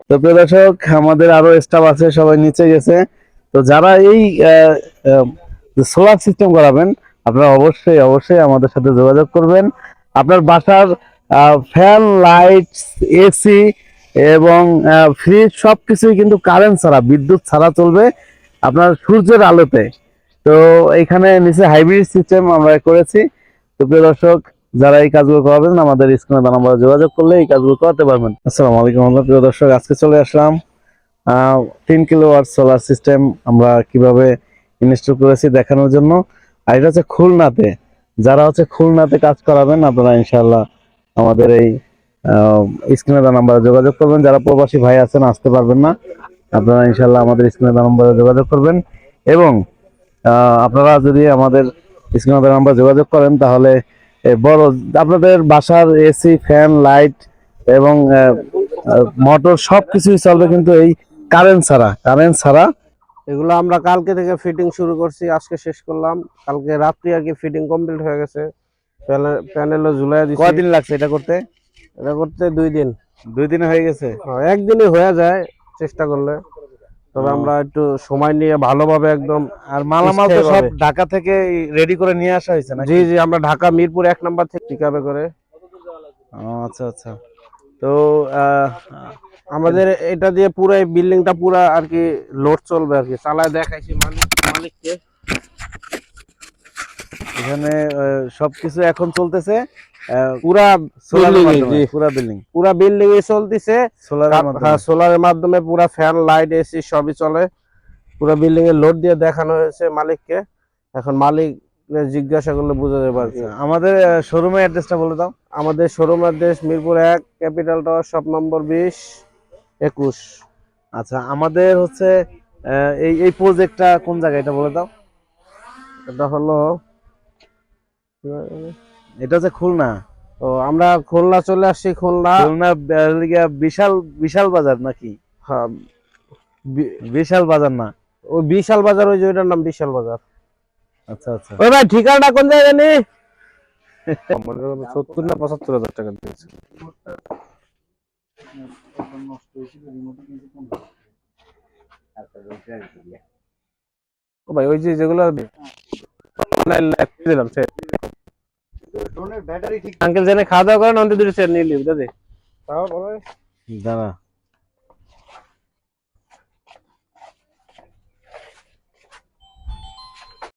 তো প্রিয় দর্শক, আমাদের আরো স্টাফ আছে, সবাই নিচে গেছে। তো যারা এই সোলার সিস্টেম করাবেন, আপনারা অবশ্যই অবশ্যই আমাদের সাথে যোগাযোগ করবেন। আপনার বাসার ফ্যান, লাইট, এসি এবং ফ্রিজ সবকিছুই কিন্তু কারেন্ট ছাড়া, বিদ্যুৎ ছাড়া চলবে, আপনার সূর্যের আলোতে। তো এখানে নিচে হাইব্রিড সিস্টেম আমরা করেছি। তো প্রিয় দর্শক, যারা এই কাজগুলো করাবেন, আমাদের স্ক্রিনে দেওয়া নাম্বারে যোগাযোগ করলে এই কাজগুলো করাতে পারবেন। আসসালামু আলাইকুম। আমরা প্রিয় দর্শক, আজকে চলে আসলাম 3 কিলোওয়াট সোলার সিস্টেম আমরা কিভাবে ইনস্টল করেছি দেখানোর জন্য। আর এটা হচ্ছে খুলনাতে। যারা হচ্ছে খুলনাতে কাজ করাবেন, আপনারা ইনশাআল্লাহ আমাদের এই স্ক্রিনে দেওয়া নাম্বারে যোগাযোগ করবেন। যারা প্রবাসী ভাই আছেন, আসতে পারবেন না, আপনারা ইনশাআল্লাহ আমাদের স্ক্রিনে দেওয়া নাম্বারে যোগাযোগ করবেন। এবং আপনারা যদি আমাদের স্ক্রিনে দেওয়া নাম্বারে যোগাযোগ করেন, তাহলে বড় আপনাদের বাসার এসি, ফ্যান, লাইট এবং মোটর সবকিছুই চলবে, কিন্তু এই কারেন্ট ছাড়া। এগুলো আমরা কালকে থেকে ফিটিং শুরু করছি, আজকে শেষ করলাম। কালকে রাত্রি আর কি ফিটিং কমপ্লিট হয়ে গেছে। প্যানেলও ঝুলাই দিছি। কয়দিন লাগছে এটা করতে? এটা করতে 2 দিন। 2 দিনে হয়ে গেছে? একদিনই হয়ে যায় চেষ্টা করলে, তবে আমরা একটু সময় নিয়ে ভালোভাবে একদম। আর মালামাল তো সব ঢাকা থেকে রেডি করে নিয়ে আসা হয়েছে নাকি? জি জি, আমরা ঢাকা মিরপুর 1 নাম্বার থেকে পিকআপে করে। আচ্ছা আচ্ছা। তো আমাদের এটা দিয়ে পুরো এই বিল্ডিংটা পুরো আর কি লোড চলবে আর কি। চালায় দেখাইছি মালিককে। এখানে সবকিছু এখন চলতেছে পুরা বিল্ডিং এ চলতেছে সোলারের মাধ্যমে। পুরা ফ্যান, লাইট, এসি সবই চলে। পুরা বিল্ডিং এ লোড দিয়ে দেখানো হয়েছে মালিককে। এখন মালিক জিজ্ঞাসা করলে বোঝা যাবে আর কি। আমাদের শোরুমের অ্যাড্রেসটা বলে দাও। আমাদের showroom address Mirpur 1, capital tower, shop number 20-21। আচ্ছা, আমাদের হচ্ছে এই প্রজেক্টটা কোন জায়গায়, এটা বলে দাও। এটা হলো, এটা হচ্ছে খুলনা। তো আমরা খুলনা চলে আসছি। খুলনা বিশাল বিশাল বাজার নাকি? হ্যাঁ, বিশাল বাজার না, ওই বিশাল বাজার, ওই যে ওইটার নাম বিশাল বাজার। আচ্ছা আচ্ছা। ওই ভাই ঠিকানাটা কোন জায়গায় নি? 70 না 75,000 টাকা দিয়েছে। ও ভাই, ওই যে যেগুলো দিলাম আঙ্কেল জেনে খাওয়া দাওয়া করেন, অন্তত 2 সেট নিয়ে নিবি দাদা। দাঁড়া।